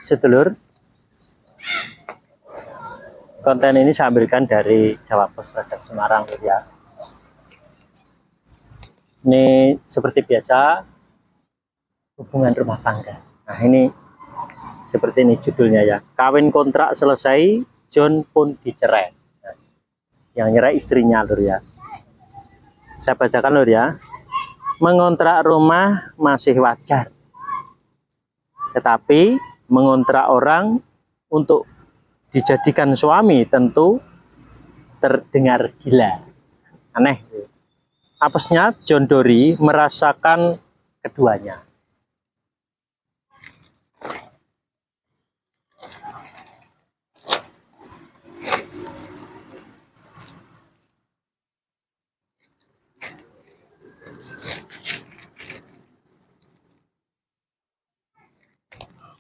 Sedulur, konten ini saya ambilkan dari Jawa Pos Radar Semarang ya. Ini seperti biasa hubungan rumah tangga. Nah ini seperti ini judulnya ya. Kawin kontrak selesai, John pun dicerai. Nah, yang nyerai istrinya lur ya. Saya bacakan lur ya. Mengontrak rumah masih wajar, tetapi mengontrak orang untuk dijadikan suami tentu terdengar gila. Aneh. Apesnya John Dory merasakan keduanya.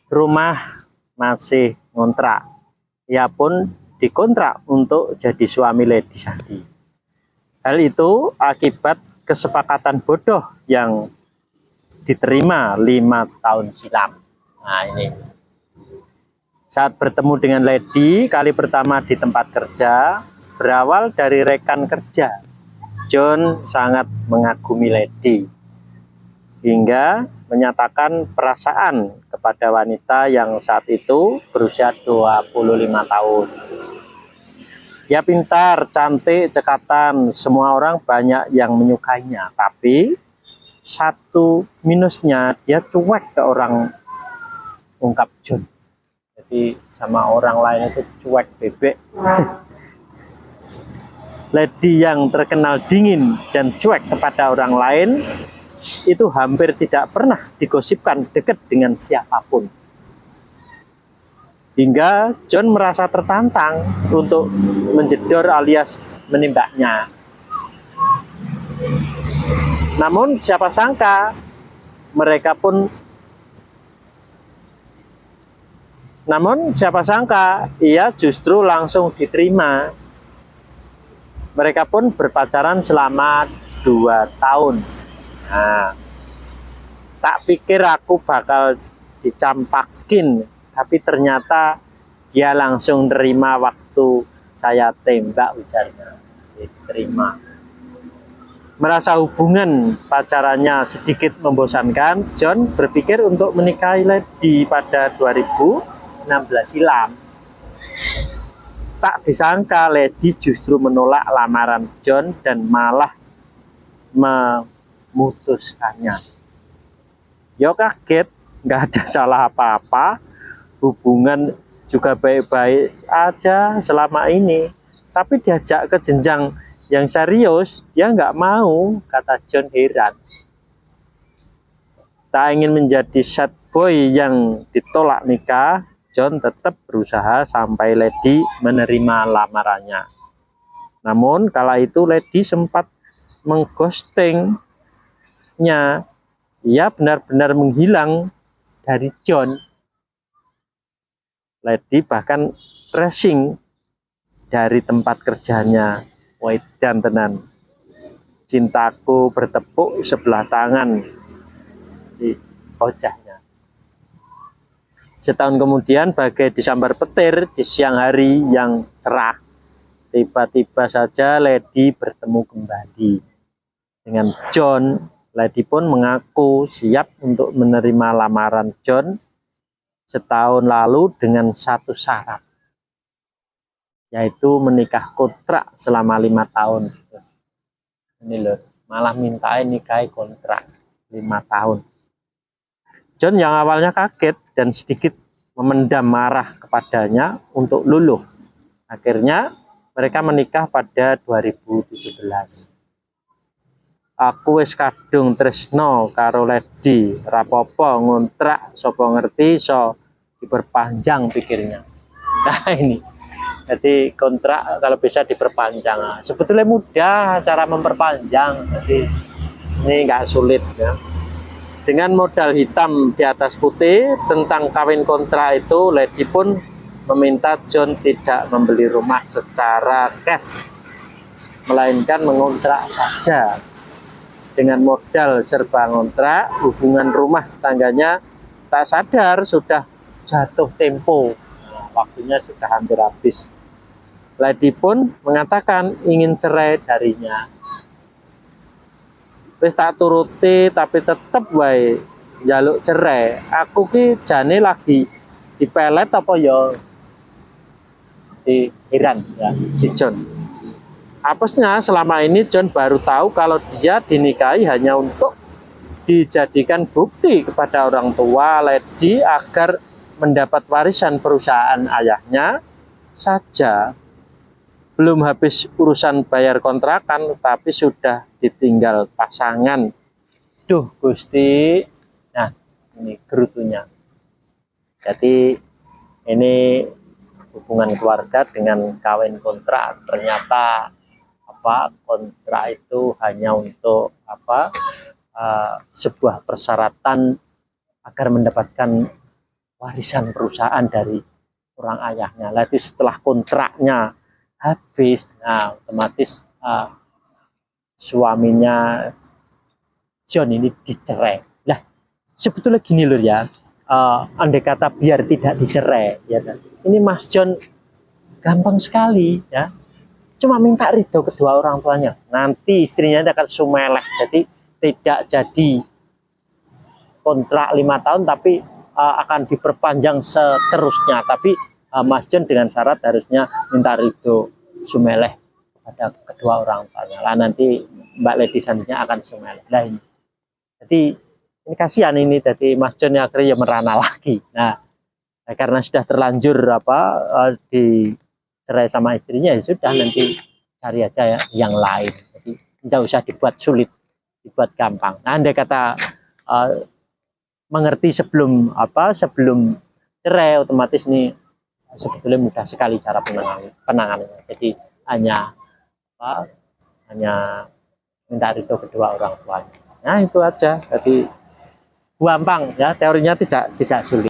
Rumah masih ngontrak. Ia pun dikontrak untuk jadi suami Lady Sandi. Hal itu akibat kesepakatan bodoh yang diterima 5 tahun silam. Nah ini. Saat bertemu dengan Lady kali pertama di tempat kerja, berawal dari rekan kerja. John sangat mengagumi Lady, hingga menyatakan perasaan kepada wanita yang saat itu berusia 25 tahun. Dia pintar, cantik, cekatan, semua orang banyak yang menyukainya. Tapi satu minusnya, dia cuek ke orang, ungkap John. Jadi sama orang lain itu cuek bebek. Lady yang terkenal dingin dan cuek kepada orang lain itu hampir tidak pernah digosipkan dekat dengan siapapun. Hingga John merasa tertantang untuk menjedor alias menembaknya. Namun siapa sangka ia justru langsung diterima. Mereka pun berpacaran selama 2 tahun. Nah, tak pikir aku bakal dicampakin, tapi ternyata dia langsung nerima waktu saya tembak, ujarnya. Diterima. Merasa hubungan pacarannya sedikit membosankan, John berpikir untuk menikahi Lady pada 2016 silam. Tak disangka Lady justru menolak lamaran John dan malah memutuskannya. Yo kaget, nggak ada salah apa-apa, hubungan juga baik-baik aja selama ini. Tapi diajak ke jenjang yang serius, dia nggak mau, kata John heran. Tak ingin menjadi sad boy yang ditolak nikah, John tetap berusaha sampai Lady menerima lamarannya. Namun kala itu Lady sempat mengghostingnya. Ia benar-benar menghilang dari John. Lady bahkan tracing dari tempat kerjanya. Wedan tenan. Cintaku bertepuk sebelah tangan di ojahnya. Setahun kemudian, bagai disambar petir di siang hari yang cerah, tiba-tiba saja Lady bertemu kembali dengan John. Lady pun mengaku siap untuk menerima lamaran John setahun lalu dengan satu syarat, yaitu menikah kontrak selama 5 tahun. Ini loh, malah mintain nikahi kontrak 5 tahun. John yang awalnya kaget dan sedikit memendam marah kepadanya untuk luluh. Akhirnya mereka menikah pada 2017. Aku wis kadung tresno karo Lady, rapopo ngontrak sapa ngerti so diperpanjang, pikirnya. Nah ini, jadi kontrak kalau bisa diperpanjang. Sebetulnya mudah cara memperpanjang, jadi ini nggak sulit ya. Dengan modal hitam di atas putih tentang kawin kontrak itu, Lady pun meminta John tidak membeli rumah secara cash, melainkan mengontrak saja. Dengan modal serba ngontrak, hubungan rumah tangganya tak sadar sudah jatuh tempo. Nah, waktunya sudah hampir habis. Lady pun mengatakan ingin cerai darinya. Wis tak turuti tapi tetep wae njaluk cerai. Aku ki jane lagi dipelet apa ya, di heran ya si John. Apesnya selama ini John baru tahu kalau dia dinikahi hanya untuk dijadikan bukti kepada orang tua Lady agar mendapat warisan perusahaan ayahnya saja. Belum habis urusan bayar kontrakan, tapi sudah ditinggal pasangan. Duh Gusti. Nah, ini gerutunya. Jadi ini hubungan keluarga dengan kawin kontrak. Ternyata kontrak itu hanya untuk sebuah persyaratan agar mendapatkan warisan perusahaan dari orang ayahnya. Lalu setelah kontraknya habis, nah otomatis suaminya John ini dicerai. Lah, sebetulnya gini loh ya, andai kata biar tidak dicerai, ya kan? Ini Mas John gampang sekali ya, cuma minta ridho kedua orang tuanya. Nanti istrinya akan sumeleh, jadi tidak jadi kontrak 5 tahun, tapi akan diperpanjang seterusnya. Tapi Mas John dengan syarat harusnya minta ridho sumeleh kepada kedua orang tuanya. Lah nanti Mbak Lady selanjutnya akan sumeleh. Nah ini, jadi ini kasihan ini. Jadi Mas John akhirnya ya merana lagi. Nah karena sudah terlanjur dicerai sama istrinya, ya sudah, nanti cari aja ya yang lain. Jadi tidak usah dibuat sulit, dibuat gampang. Nah andai kata mengerti sebelum cerai, otomatis nih sebetulnya mudah sekali cara penanganannya. Jadi hanya minta ridho kedua orang tuanya. Nah itu aja. Jadi gampang ya, teorinya tidak sulit.